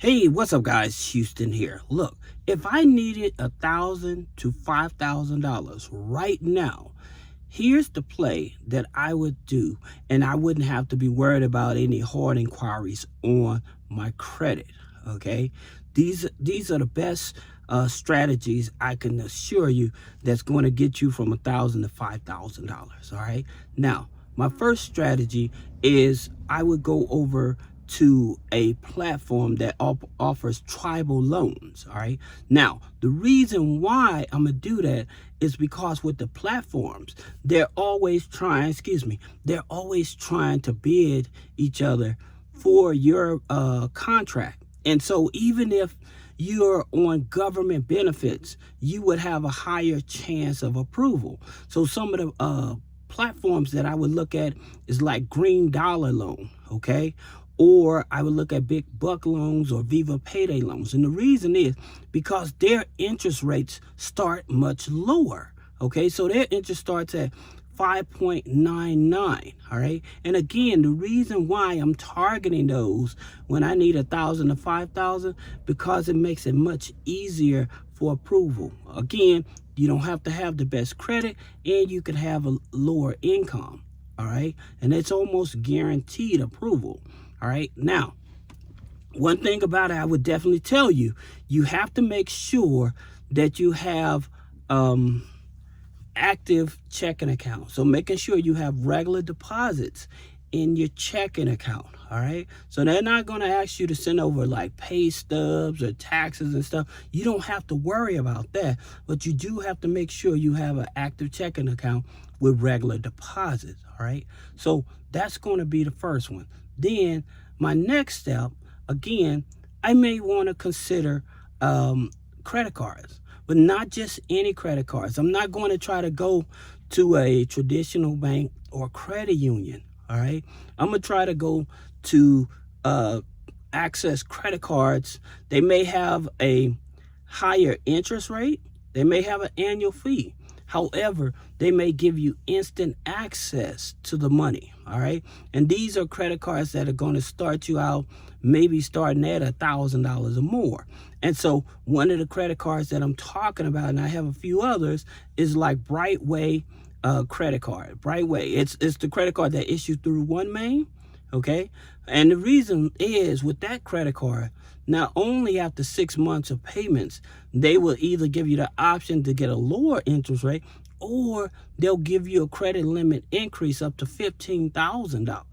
Hey, what's up, guys? Houston here. Look, if I needed $1,000 to $5,000 right now, here's the play that I would do, and I wouldn't have to be worried about any hard inquiries on my credit. Okay, these are the best strategies I can assure you that's going to get you from $1,000 to $5,000. All right. Now, my first strategy is I would go over to a platform that offers tribal loans. All right. Now, the reason why I'm gonna do that is because with the platforms, they're always trying to bid each other for your contract. And so even if you're on government benefits, you would have a higher chance of approval. So some of the platforms that I would look at is like Green Dollar Loan, okay? Or I would look at Big Buck Loans or Viva Payday Loans. And the reason is because their interest rates start much lower, okay? So their interest starts at 5.99, all right? And again, the reason why I'm targeting those when I need $1,000 to $5,000, because it makes it much easier for approval. Again, you don't have to have the best credit, and you can have a lower income, all right? And it's almost guaranteed approval, all right? Now, one thing about it, I would definitely tell you, you have to make sure that you have active checking account. So making sure you have regular deposits in your checking account, all right? So they're not going to ask you to send over like pay stubs or taxes and stuff. You don't have to worry about that, but you do have to make sure you have an active checking account with regular deposits, all right? So that's going to be the first one. Then my next step, again, I may want to consider credit cards, but not just any credit cards. I'm not going to try to go to a traditional bank or credit union, all right? I'm going to try to go to access credit cards. They may have a higher interest rate. They may have an annual fee. However, they may give you instant access to the money, all right? And these are credit cards that are going to start you out maybe starting at $1,000 or more. And so one of the credit cards that I'm talking about, and I have a few others, is like Brightway credit card. Brightway, it's the credit card that issues through OneMain, okay? And the reason is with that credit card, not only after 6 months of payments, they will either give you the option to get a lower interest rate, or they'll give you a credit limit increase up to $15,000.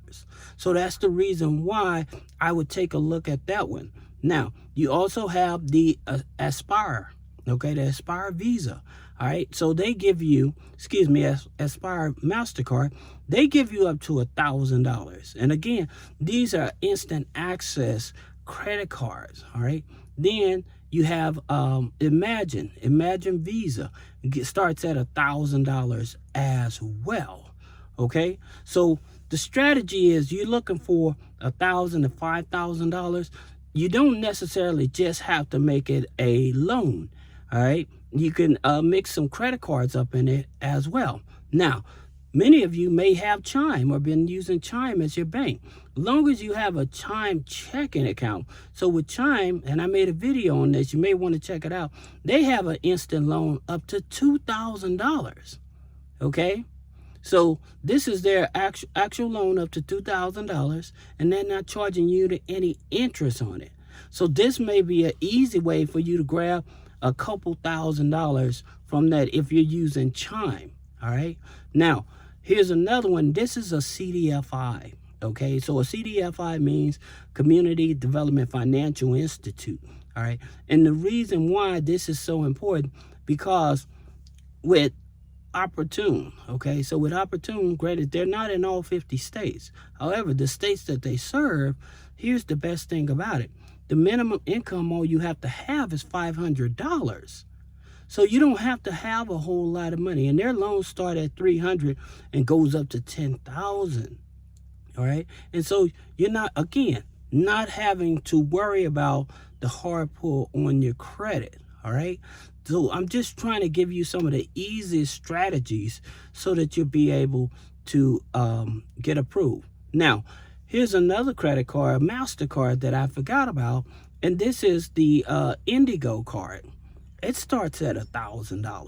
So that's the reason why I would take a look at that one. Now, you also have the Aspire, okay, the Aspire Visa, all right? So they give you, Aspire MasterCard, they give you up to $1,000. And again, these are instant access credit cards, all right? Then you have Imagine Visa. It starts at $1,000 as well, okay? So the strategy is you're looking for $1,000 to $5,000. You don't necessarily just have to make it a loan, all right? You can mix some credit cards up in it as well. Now, many of you may have Chime or been using Chime as your bank. As long as you have a Chime checking account. So with Chime, and I made a video on this, you may want to check it out. They have an instant loan up to $2,000, okay? So this is their actual loan up to $2,000, and they're not charging you any interest on it. So this may be an easy way for you to grab a couple $1,000s from that if you're using Chime, all right? Now, here's another one. This is a CDFI, okay? So a CDFI means Community Development Financial Institute, all right? And the reason why this is so important, because with Opportune, okay? So with Opportune, granted, they're not in all 50 states. However, the states that they serve, here's the best thing about it. The minimum income all you have to have is $500. So you don't have to have a whole lot of money. And their loans start at $300 and goes up to $10,000, all right? And so you're not, again, not having to worry about the hard pull on your credit, all right? So I'm just trying to give you some of the easiest strategies so that you'll be able to get approved. Now, Here's another credit card, MasterCard, that I forgot about, and this is the Indigo card. It starts at $1,000.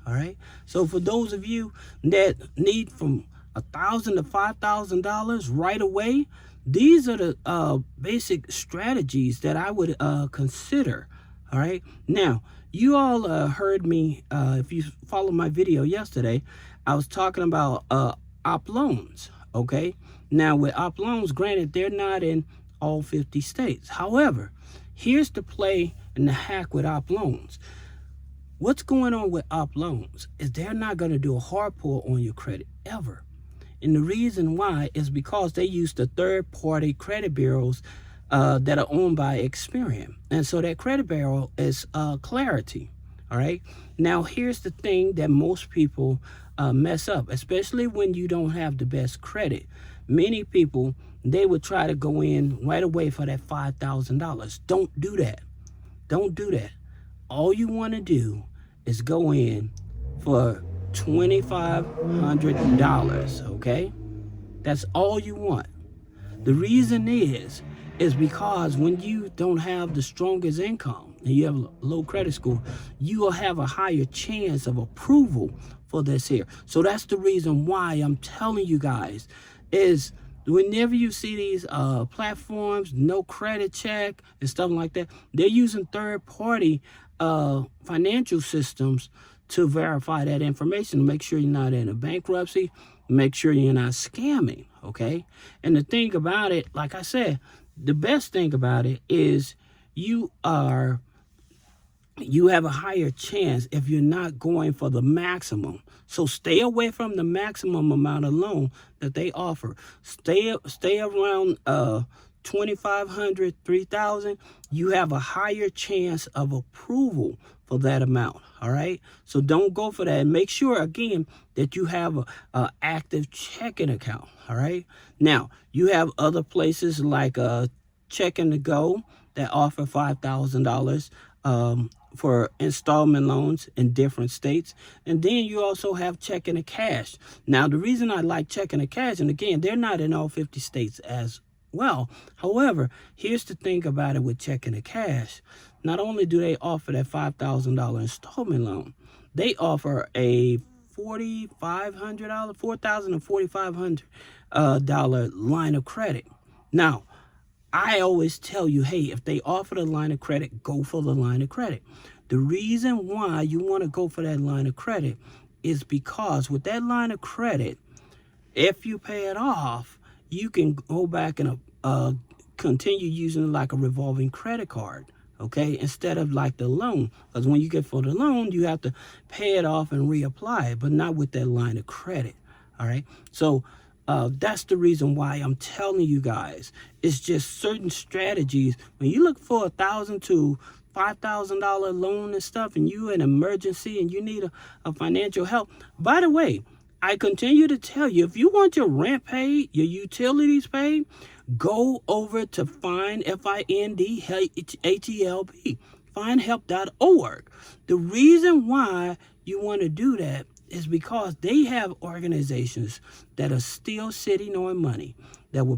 All right. So for those of you that need from $1,000 to $5,000 right away, these are the basic strategies that I would consider. All right. Now, you all heard me, if you followed my video yesterday, I was talking about op loans. Okay. Now, with op loans, granted, they're not in all 50 states. However, here's the play and the hack with op loans. What's going on with op loans is they're not going to do a hard pull on your credit ever. And the reason why is because they use the third-party credit bureaus that are owned by Experian. And so that credit bureau is Clarity. All right. Now, here's the thing that most people mess up, especially when you don't have the best credit. Many people, they would try to go in right away for that $5,000. Don't do that. Don't do that. All you want to do is go in for $2,500, okay? That's all you want. The reason is because when you don't have the strongest income and you have a low credit score, you will have a higher chance of approval for this here. So that's the reason why I'm telling you guys is whenever you see these platforms, no credit check and stuff like that, they're using third-party financial systems to verify that information, to make sure you're not in a bankruptcy, make sure you're not scamming, okay? And the thing about it, like I said, the best thing about it is you have a higher chance if you're not going for the maximum. So stay away from the maximum amount of loan that they offer. Stay around $2,500, $3,000. You have a higher chance of approval for that amount. All right. So don't go for that. And make sure again that you have a active checking account. All right. Now you have other places like Checking to Go that offer $5,000 for installment loans in different states. And then you also have Checking to Cash. Now, the reason I like Checking to Cash, and again, they're not in all 50 states as well. However, here's the thing about it with Checking to Cash. Not only do they offer that $5,000 installment loan, they offer a $4,500 and $4,500 line of credit. Now, I always tell you, hey, if they offer the line of credit, go for the line of credit. The reason why you want to go for that line of credit is because with that line of credit, if you pay it off, you can go back and continue using it like a revolving credit card, okay, instead of like the loan. Because when you get for the loan, you have to pay it off and reapply it, but not with that line of credit, all right? So that's the reason why I'm telling you guys. It's just certain strategies. When you look for $1,000 to $5,000 loan and stuff, and you in emergency and you need a financial help. By the way, I continue to tell you, if you want your rent paid, your utilities paid, go over to Find, FINDHELP, findhelp.org. The reason why you want to do that is because they have organizations that are still sitting on money that will